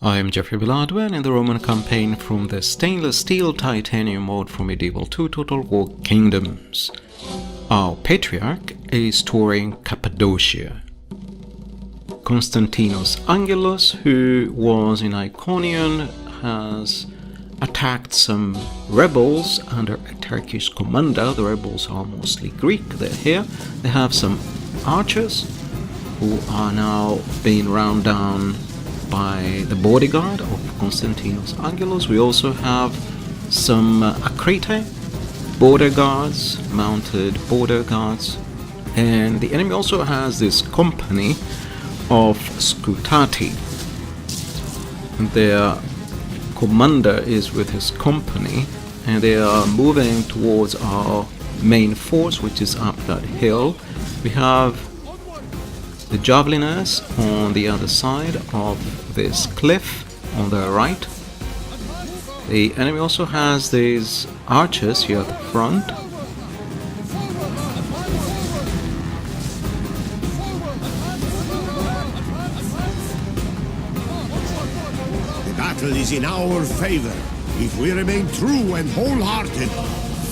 I am Jeffrey Biladwin in the Roman campaign from the stainless steel titanium mode for Medieval 2 Total War Kingdoms. Our patriarch is touring Cappadocia. Constantinos Angelos, who was in Iconium, has attacked some rebels under a Turkish commander. The rebels are mostly Greek, they're here. They have some archers who are now being round down by the bodyguard of Constantinos Angelos. We also have some Akrite border guards, mounted border guards, and the enemy also has this company of Scutati. Their commander is with his company, and they are moving towards our main force, which is up that hill. We have the javeliners on the other side of this cliff on the right. The enemy also has these archers here at the front. The battle is in our favor. If we remain true and wholehearted,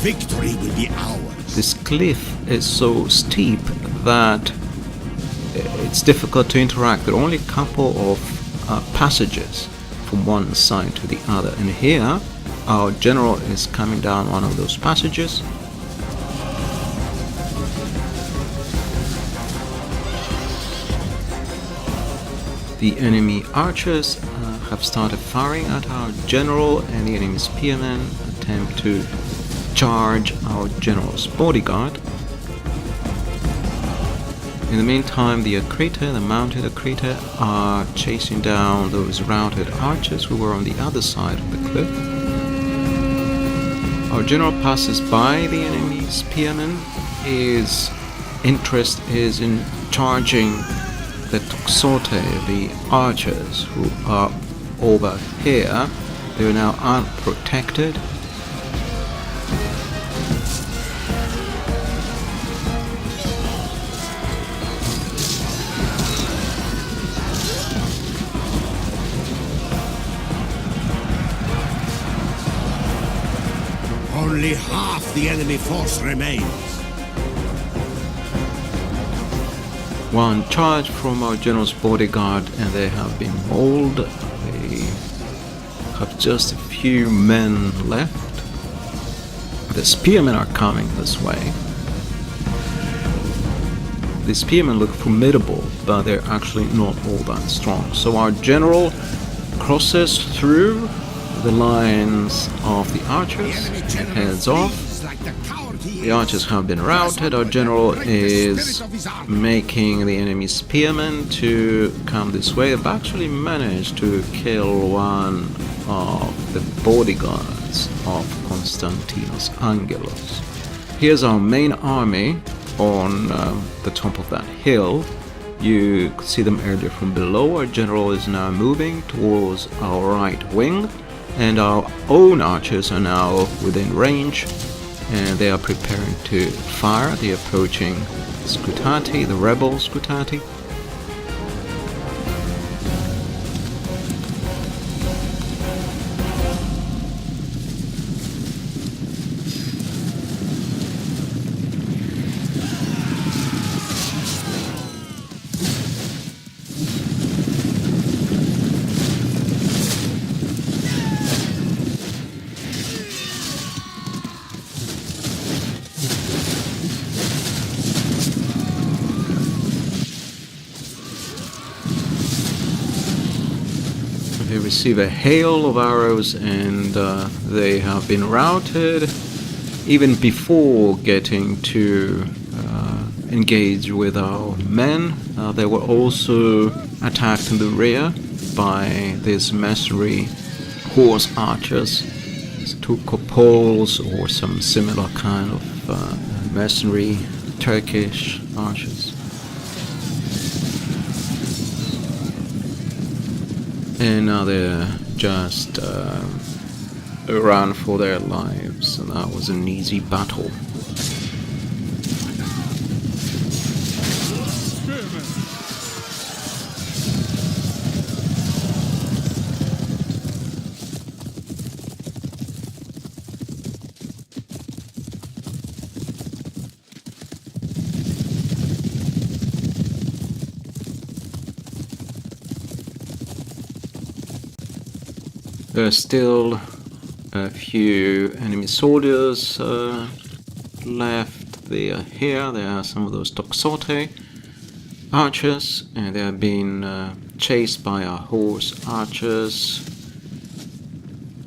victory will be ours. This cliff is so steep that it's difficult to interact. There are only a couple of passages from one side to the other, and here our general is coming down one of those passages. The enemy archers have started firing at our general, and the enemy spearmen attempt to charge our general's bodyguard. In the meantime, the Akrite, the mounted Akrite, are chasing down those routed archers who were on the other side of the cliff. Our general passes by the enemy spearmen. His interest is in charging the Toxote, the archers who are over here. They are now unprotected. Only half the enemy force remains. One charge from our general's bodyguard, and they have been mauled. They have just a few men left. The spearmen are coming this way. The spearmen look formidable, but they're actually not all that strong. So our general crosses through the lines of the archers and heads off. The archers have been routed. Our general is making the enemy spearmen to come this way. They've actually managed to kill one of the bodyguards of Constantinos Angelos. Here's our main army on the top of that hill. You could see them earlier from below. Our general is now moving towards our right wing, and our own archers are now within range, and they are preparing to fire. They're approaching Scutati, the rebel Scutati. They receive a hail of arrows, and they have been routed even before getting to engage with our men. They were also attacked in the rear by these mercenary horse archers, Poles or some similar kind of mercenary Turkish archers. And now they're just run for their lives, and that was an easy battle. There are still a few enemy soldiers left. They are here. There are some of those Toxote archers, and they are being chased by our horse archers.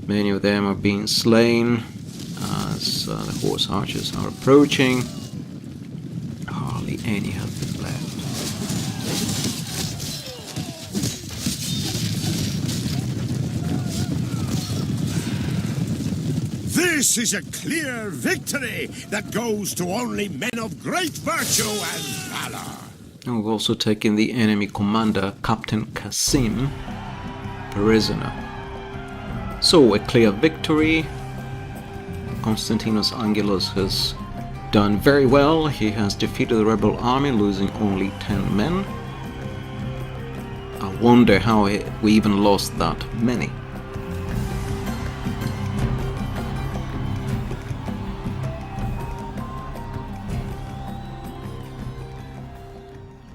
Many of them are being slain as the horse archers are approaching. Hardly any have been left. This is a clear victory that goes to only men of great virtue and valor. And we've also taken the enemy commander, Captain Kasim, prisoner. So, a clear victory. Konstantinos Angelos has done very well. He has defeated the rebel army, losing only 10 men. I wonder how we even lost that many.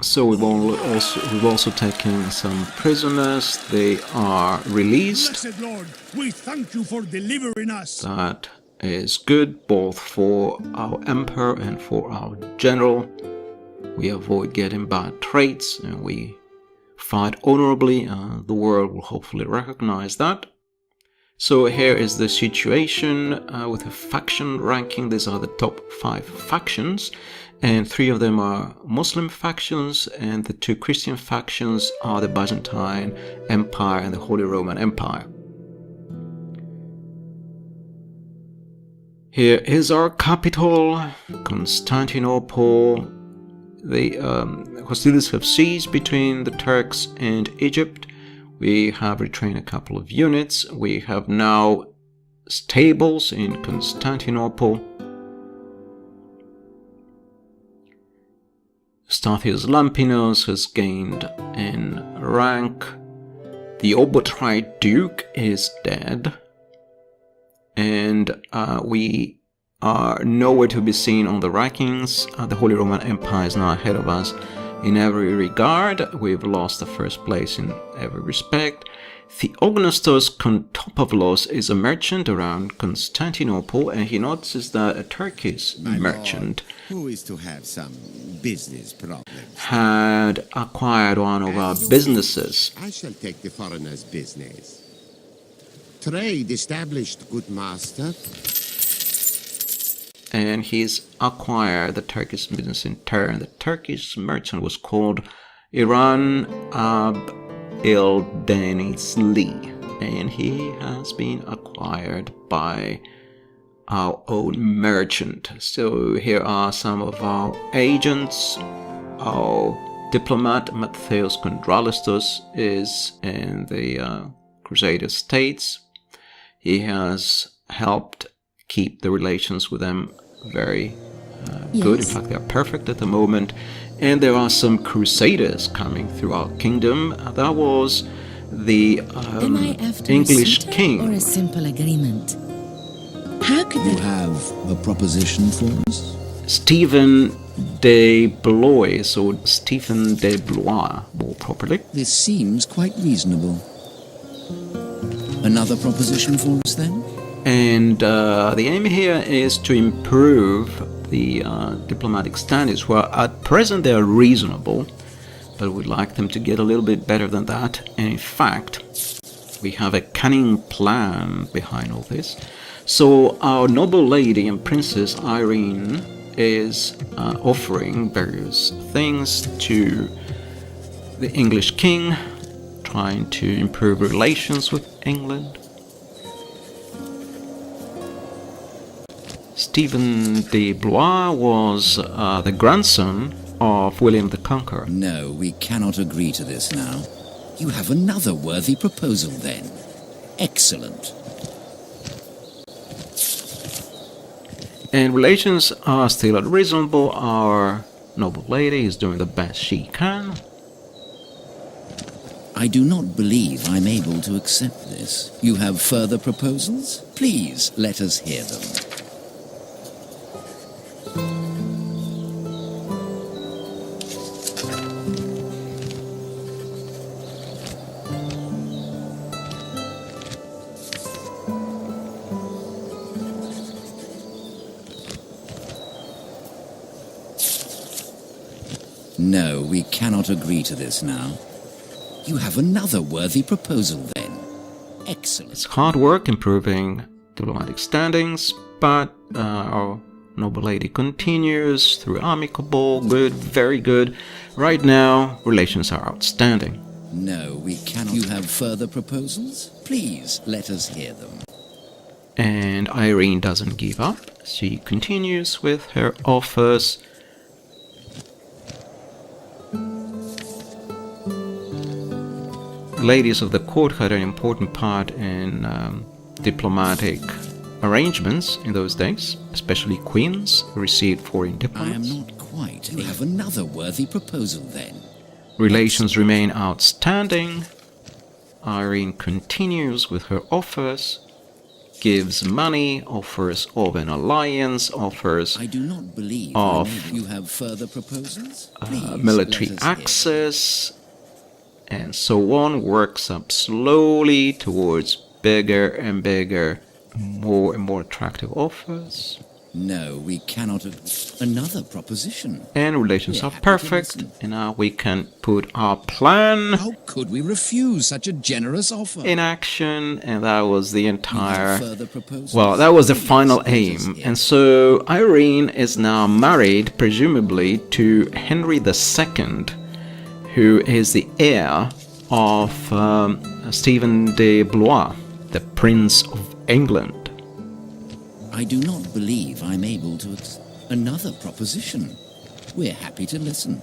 So we've also taken some prisoners. They are released. Blessed Lord, we thank you for delivering us. That is good both for our emperor and for our general. We avoid getting bad traits and we fight honorably. The world will hopefully recognize that. So here is the situation with a faction ranking. These are the top 5 factions, and 3 of them are Muslim factions, and the 2 Christian factions are the Byzantine Empire and the Holy Roman Empire. Here is our capital, Constantinople. The hostilities have ceased between the Turks and Egypt. We have retrained a couple of units. We have now stables in Constantinople. Stathius Lampinos has gained in rank. The Obotrite Duke is dead. And we are nowhere to be seen on the rankings. The Holy Roman Empire is now ahead of us in every regard. We've lost the first place in every respect. Theognostos Kontopavlos is a merchant around Constantinople, and he notices that a Turkish merchant Who is to have some business problems? had acquired one of our businesses. I shall take the foreigner's business. Trade established, good master. And he's acquired the Turkish business in turn. The Turkish merchant was called Iran Ab El Denizli, and he has been acquired by our own merchant. So here are some of our agents. Our diplomat Mattheos Kondralistos is in the Crusader states. He has helped keep the relations with them very good. In fact, they are perfect at the moment. And there are some crusaders coming through our kingdom. That was the English king. Or a simple agreement? How could You have a proposition for us? Stephen de Blois, or Stephen de Blois, more properly. This seems quite reasonable. Another proposition for us then? And the aim here is to improve the diplomatic standards. Well, at present they are reasonable, but we'd like them to get a little bit better than that. And in fact, we have a cunning plan behind all this. So our noble lady and Princess Irene is offering various things to the English king, trying to improve relations with England. Stephen de Blois was the grandson of William the Conqueror. No, we cannot agree to this now. You have another worthy proposal then. Excellent. And relations are still reasonable. Our noble lady is doing the best she can. I do not believe I'm able to accept this. You have further proposals? Please, let us hear them. No, we cannot agree to this now. You have another worthy proposal then. Excellent. It's hard work improving diplomatic standings, but our noble lady continues through amicable, good, very good. Right now, relations are outstanding. No, we cannot. You have further proposals? Please, let us hear them. And Irene doesn't give up. She continues with her offers. Ladies of the court had an important part in diplomatic arrangements in those days, especially queens who received foreign I diplomats. am not quite. You have another worthy proposal then. Relations remain outstanding. Irene continues with her offers, gives money, offers of an alliance, offers I do not believe you have further proposals. Please, military let us hear them. access, and so on, works up slowly towards bigger and bigger, more and more attractive offers. No, we cannot. Another proposition. And relations We're are happy to perfect, listen. and now we can put our plan How could we refuse such a generous offer? in action, and that was the You have entire... further proposals? Well, that was the Please, final let us aim. hear And so Irene is now married, presumably, to Henry II, who is the heir of Stephen de Blois, the Prince of England. I do not believe I'm able to another proposition. We're happy to listen.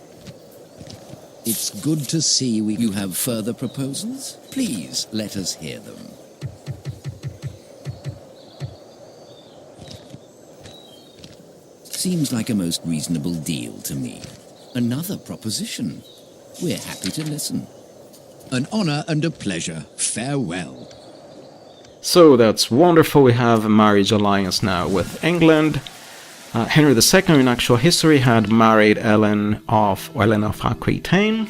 It's good to see you have further proposals. Please let us hear them. Seems like a most reasonable deal to me. Another proposition. We're happy to listen. An honor and a pleasure. Farewell. So that's wonderful. We have a marriage alliance now with England. Henry II in actual history had married Ellen of Aquitaine,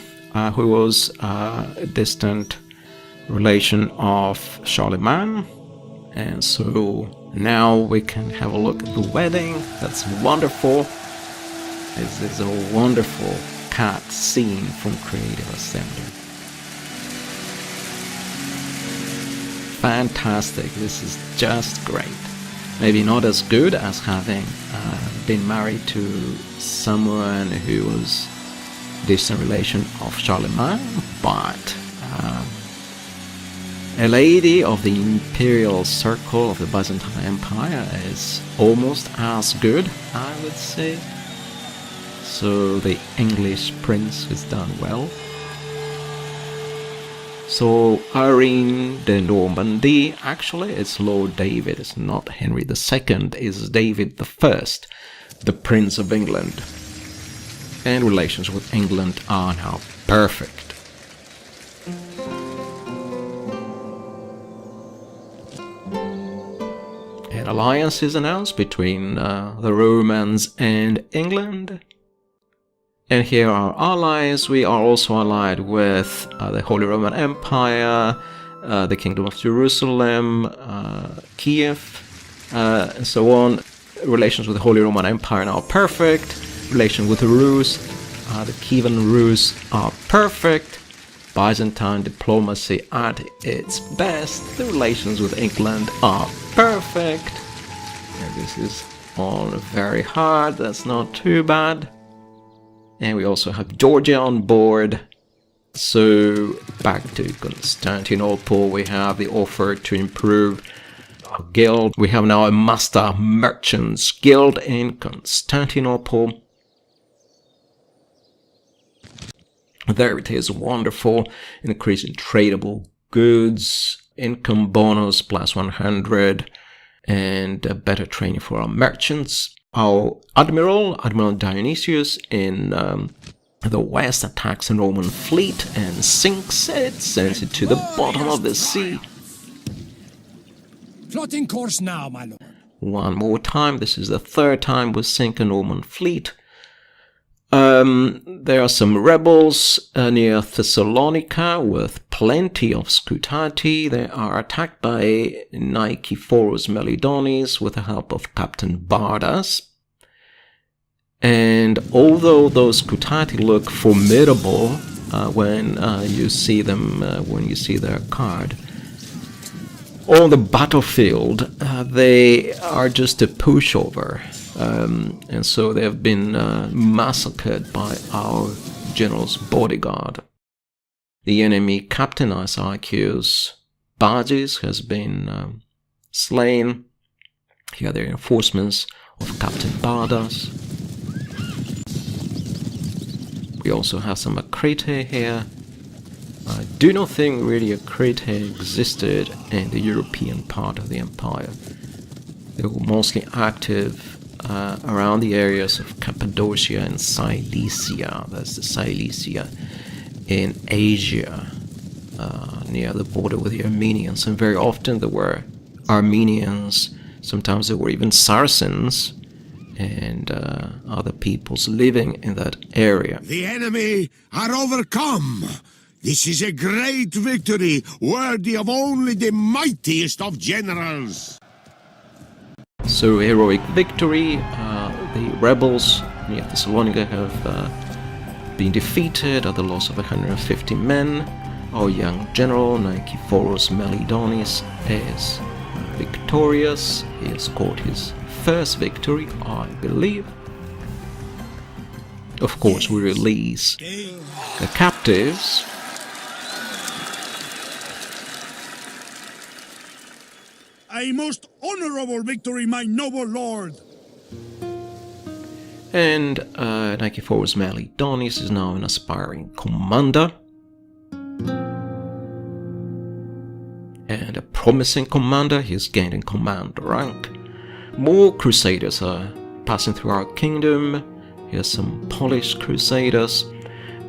who was a distant relation of Charlemagne. And so now we can have a look at the wedding. That's wonderful. This is a wonderful cut scene from Creative Assembly. Fantastic. This is just great. Maybe not as good as having been married to someone who was distant relation of Charlemagne, but a lady of the imperial circle of the Byzantine Empire is almost as good, I would say. So the English prince has done well. So Irene de Normandy, actually it's Lord David, it's not Henry II, it's David I, the Prince of England. And relations with England are now perfect. An alliance is announced between the Romans and England. And here are allies. We are also allied with the Holy Roman Empire, the Kingdom of Jerusalem, Kiev, and so on. Relations with the Holy Roman Empire are now perfect. Relations with the Rus, the Kievan Rus are perfect. Byzantine diplomacy at its best. The relations with England are perfect. And this is all very hard. That's not too bad. And we also have Georgia on board. So back to Constantinople, we have the offer to improve our guild. We have now a master merchants guild in Constantinople. There it is, wonderful. Increase in tradable goods, income bonus plus 100, and better training for our merchants. Our Admiral Dionysius in the west attacks a Roman fleet and sinks it, sends it to the bottom of the sea. Plotting course now, my lord. One more time, this is the third time we sink a Roman fleet. There are some rebels near Thessalonica with plenty of Scutati. They are attacked by Nikephoros Melidonis with the help of Captain Bardas. And although those Scutati look formidable when you see them, when you see their card, on the battlefield, they are just a pushover, and so they have been massacred by our general's bodyguard. The enemy Captain Isaacio's barges has been slain. Here are the reinforcements of Captain Bardas. We also have some Akrete here. I do not think really Akrete existed in the European part of the empire. They were mostly active around the areas of Cappadocia and Cilicia. That's the Cilicia in Asia, near the border with the Armenians. And very often there were Armenians, sometimes there were even Saracens and other peoples living in that area. The enemy are overcome. This is a great victory, worthy of only the mightiest of generals. So, heroic victory. The rebels near Thessalonica have been defeated at the loss of 150 men. Our young general, Nikephoros Melidonis, is victorious. He has scored his first victory, I believe. Of course, we release the captives. A most honorable victory, my noble lord. And Nikephoros Melidonis is now an aspiring commander. And a promising commander. He's gained in command rank. More crusaders are passing through our kingdom. Here's some Polish crusaders.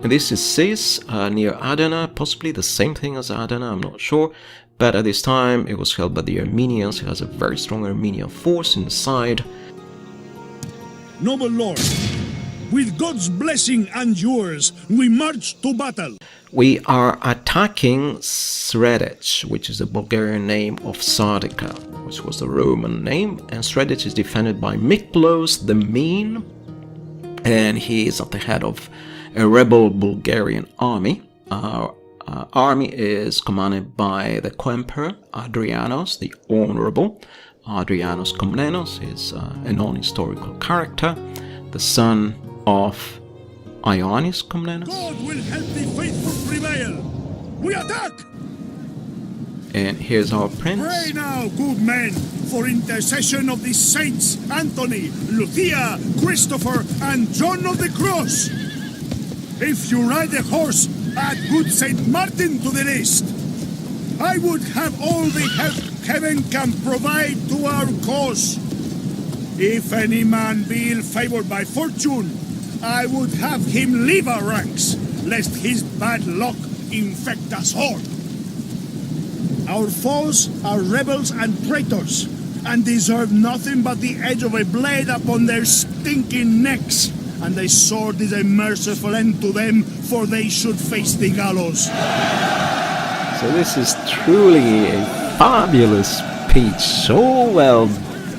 And this is Sis, near Adana, possibly the same thing as Adana, I'm not sure. But at this time, it was held by the Armenians. He has a very strong Armenian force inside. Noble lord, with God's blessing and yours, we march to battle. We are attacking Sredec, which is the Bulgarian name of Sardica, which was the Roman name. And Sredec is defended by Miklos the Mean. And he is at the head of a rebel Bulgarian army. Our army is commanded by the co-emperor Adrianos the Honorable. Adrianos Komnenos is a non-historical character, the son of Ioannis Komnenos. God will help the faithful prevail. We attack! And here's our prince. Pray now, good men, for intercession of the saints Anthony, Lucia, Christopher, and John of the Cross. If you ride a horse, add good Saint Martin to the list. I would have all the help heaven can provide to our cause. If any man be ill-favored by fortune, I would have him leave our ranks, lest his bad luck infect us all. Our foes are rebels and traitors, and deserve nothing but the edge of a blade upon their stinking necks. And a sword is a merciful end to them, for they should face the gallows. So this is truly a fabulous speech, so well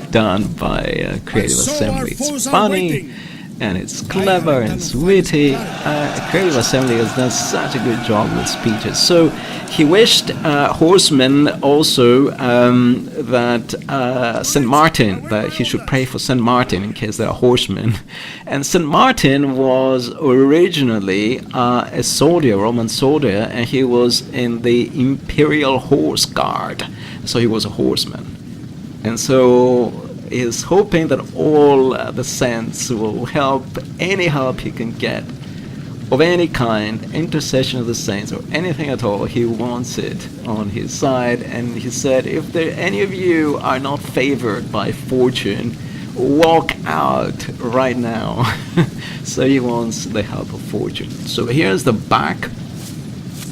done by Creative Assembly. It's funny, and it's clever, and it's witty. Creative Assembly has done such a good job with speeches. So he wished horsemen also that St. Martin, that he should pray for St. Martin in case there are horsemen. And St. Martin was originally a soldier, a Roman soldier, and he was in the Imperial Horse Guard. So he was a horseman. And so is hoping that all the saints will help, any help he can get of any kind, intercession of the saints or anything at all. He wants it on his side. And he said, if any of you are not favored by fortune, walk out right now. So he wants the help of fortune. So here's the back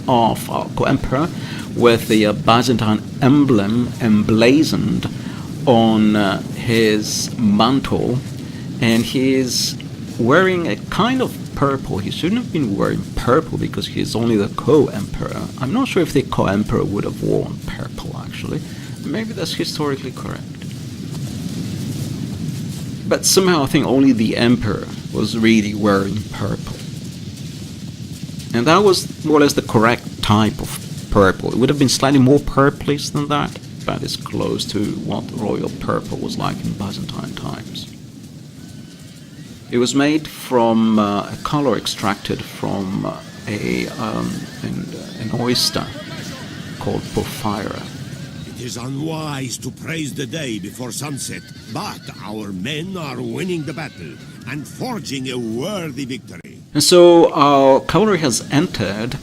of our co-emperor with the Byzantine emblem emblazoned on his mantle, and he's wearing a kind of purple. He shouldn't have been wearing purple because he's only the co-emperor. I'm not sure if the co-emperor would have worn purple, actually. Maybe that's historically correct. But somehow I think only the emperor was really wearing purple. And that was more or less the correct type of purple. It would have been slightly more purplish than that, but it's close to what royal purple was like in Byzantine times. It was made from a color extracted from an oyster called porphyra. It is unwise to praise the day before sunset, but our men are winning the battle and forging a worthy victory. And so our cavalry has entered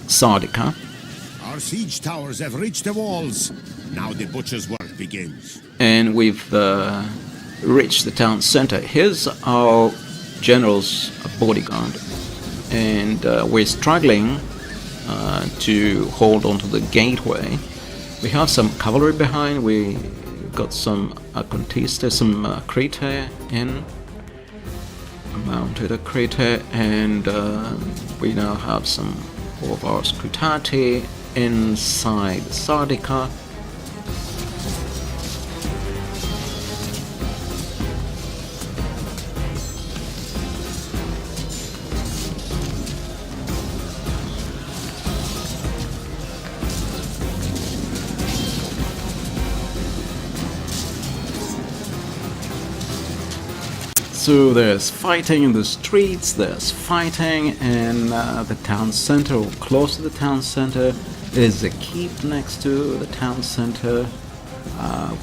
Sardica. Our siege towers have reached the walls. Now the butcher's work begins. And we've reached the town center. Here's our general's bodyguard. And we're struggling to hold onto the gateway. We have some cavalry behind. We got some contistas, some crete in. Mounted a crete, and we now have some of our scrutati inside Sardica. So there's fighting in the streets, there's fighting in the town center, or close to the town center. There's a keep next to the town center.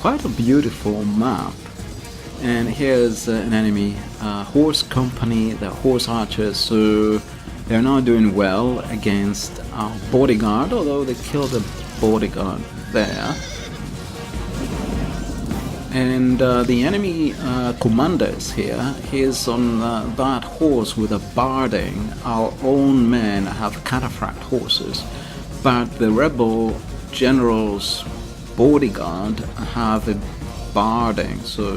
Quite a beautiful map. And here's an enemy horse company, the horse archers, so they're not doing well against our bodyguard, although they killed the bodyguard there. And the enemy commander is here. He's on that horse with a barding. Our own men have cataphract horses, but the rebel general's bodyguard have a barding, so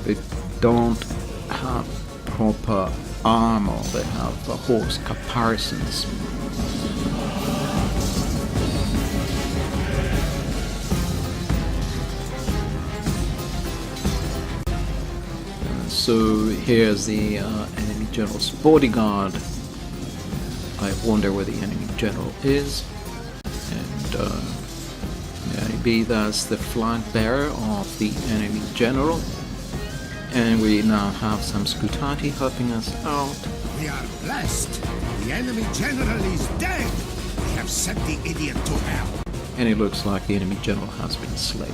they don't have proper armor. They have horse caparisons. So here's the enemy general's bodyguard. I wonder where the enemy general is. And maybe that's the flag bearer of the enemy general. And we now have some scutati helping us out. We are blessed. The enemy general is dead. We have sent the idiot to hell. And it looks like the enemy general has been slain.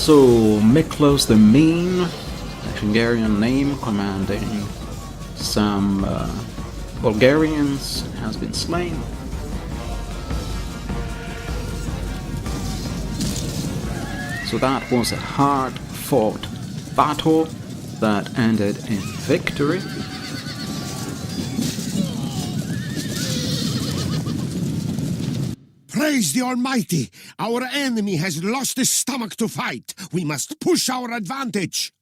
So Miklos the Mean, a Hungarian name commanding some Bulgarians, has been slain. So that was a hard-fought battle that ended in victory. Praise the Almighty! Our enemy has lost his stomach to fight. We must push our advantage.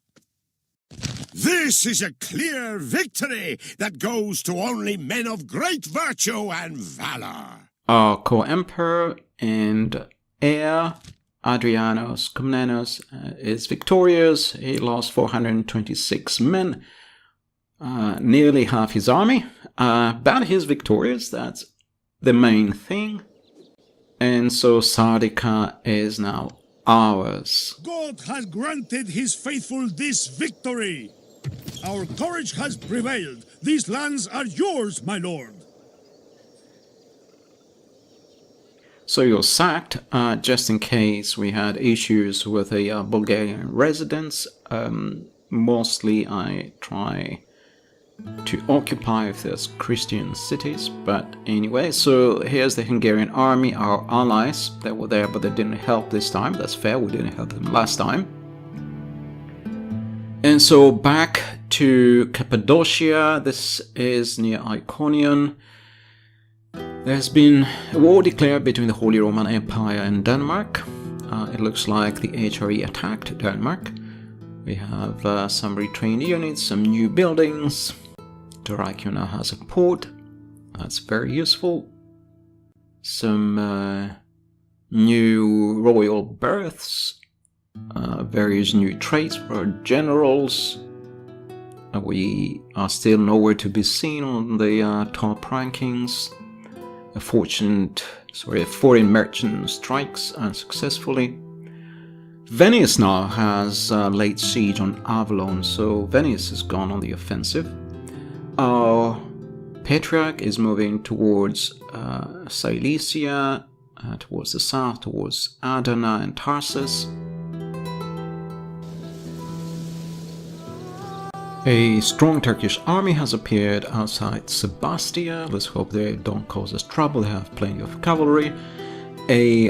This is a clear victory that goes to only men of great virtue and valor. Our co-emperor and heir, Adrianos Komnenos, is victorious. He lost 426 men, nearly half his army, but he's victorious. That's the main thing. And so Sardica is now ours. God has granted his faithful this victory. Our courage has prevailed. These lands are yours, my lord. So you're sacked, just in case we had issues with the Bulgarian residents. Mostly I try to occupy if there's Christian cities, but anyway, so here's the Hungarian army, our allies that were there, but they didn't help this time. That's fair, we didn't help them last time. And so back to Cappadocia. This is near Iconium. There's been a war declared between the Holy Roman Empire and Denmark. It looks like the HRE attacked Denmark. We have some retrained units, some new buildings. Thessalonica now has a port. That's very useful. some new royal births, various new traits for our generals. We are still nowhere to be seen on the top rankings. A foreign merchant strikes unsuccessfully. Venice now has laid siege on Avalon, so Venice has gone on the offensive. Our Patriarch is moving towards Cilicia, towards the south, towards Adana and Tarsus. A strong Turkish army has appeared outside Sebastia. Let's hope they don't cause us trouble. They have plenty of cavalry. A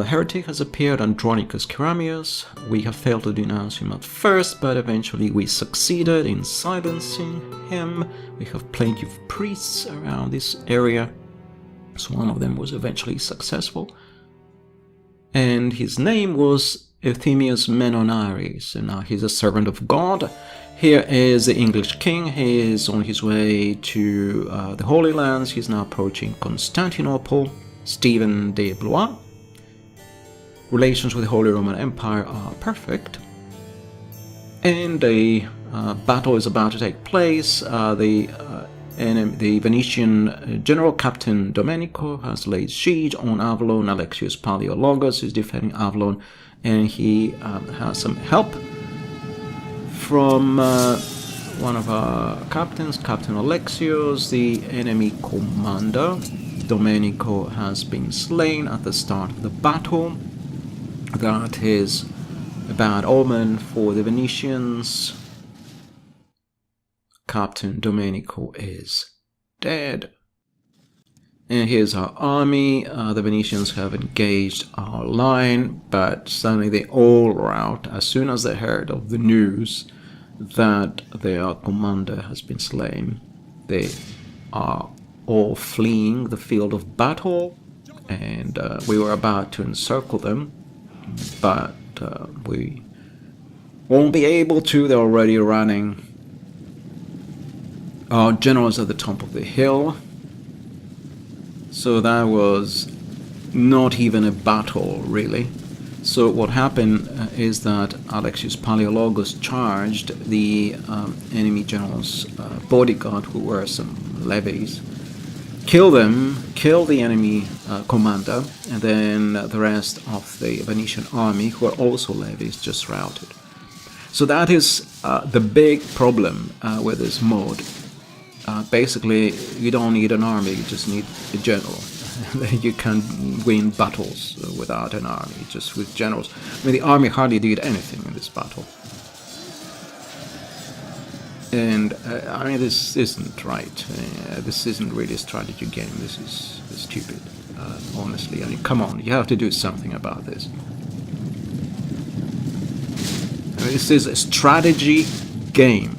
heretic has appeared, Andronicus Caramius. We have failed to denounce him at first, but eventually we succeeded in silencing him. We have plenty of priests around this area, so one of them was eventually successful. And his name was Euthemius Menonares, and now he's a servant of God. Here is the English king. He is on his way to the Holy Lands. He's now approaching Constantinople. Stephen de Blois. Relations with the Holy Roman Empire are perfect. And a battle is about to take place. The Venetian general Captain Domenico has laid siege on Avalon. Alexius Palaeologus is defending Avalon, and he has some help from one of our captains, Captain Alexios, the enemy commander. Domenico has been slain at the start of the battle. That is a bad omen for the Venetians. Captain Domenico is dead. And here's our army. The Venetians have engaged our line, but suddenly they all rout as soon as they heard of the news that their commander has been slain. They are all fleeing the field of battle, and we were about to encircle them, but we won't be able to. They're already running. Our generals at the top of the hill. So that was not even a battle, really. So what happened is that Alexius Palaeologus charged the enemy general's bodyguard, who were some levies, killed them, killed the enemy commander, and then the rest of the Venetian army, who are also levies, just routed. So that is the big problem with this mode. Basically, you don't need an army, you just need a general. You can win battles without an army, just with generals. I mean, the army hardly did anything in this battle. And, I mean, this isn't right. This isn't really a strategy game. This is stupid, honestly. I mean, come on, you have to do something about this. I mean, this is a strategy game.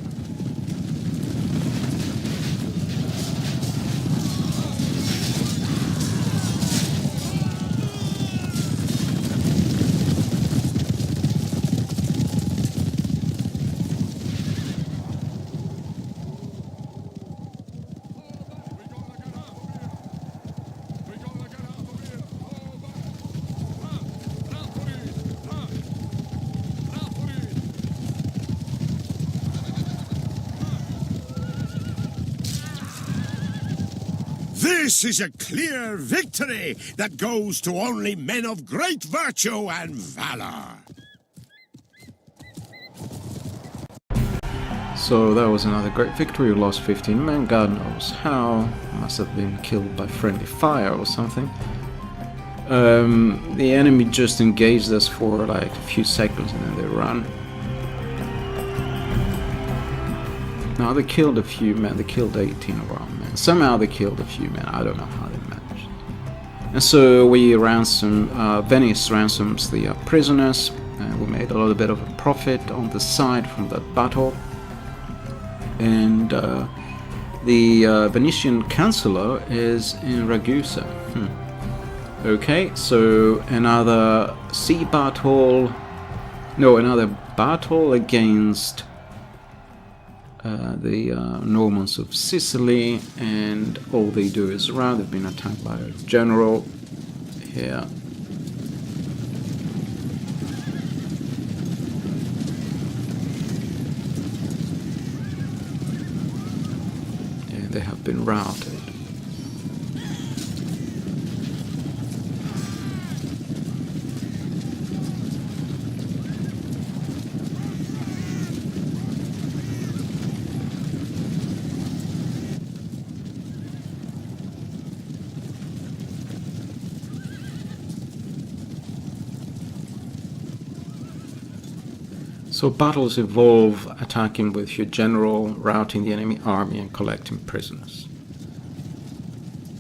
This is a clear victory that goes to only men of great virtue and valor. So that was another great victory. We lost 15 men, God knows how. Must have been killed by friendly fire or something. The enemy just engaged us for like a few seconds and then they run. Now they killed a few men, they killed 18 of our men. Somehow they killed a few men, I don't know how they managed. And so we Venice ransoms the prisoners, and we made a little bit of a profit on the side from that battle. And the Venetian chancellor is in Ragusa. Okay, so another sea battle. No, another battle against the Normans of Sicily, and all they do is surround. They've been attacked by a general here. And they have been routed. So battles involve attacking with your general, routing the enemy army, and collecting prisoners.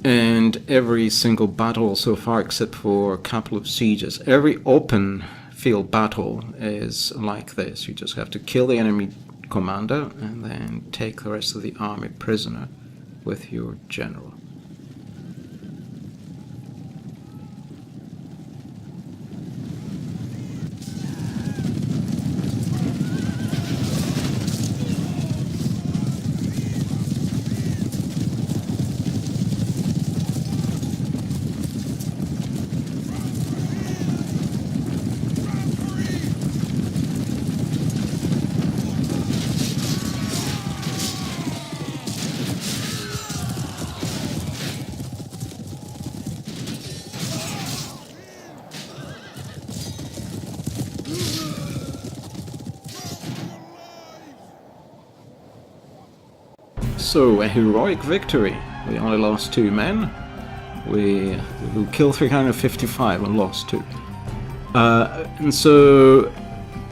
And every single battle so far, except for a couple of sieges, every open field battle is like this. You just have to kill the enemy commander and then take the rest of the army prisoner with your general. So, a heroic victory. We only lost 2 men. We killed 355 and lost 2. And so,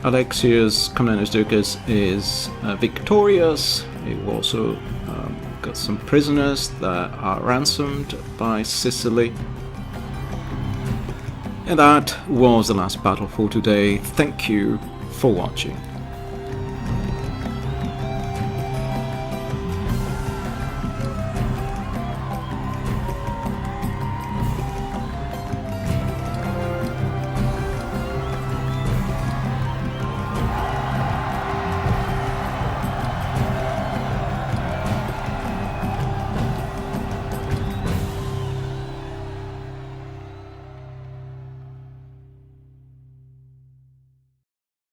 Alexius Comnenus Ducas is victorious. He also got some prisoners that are ransomed by Sicily. And that was the last battle for today. Thank you for watching.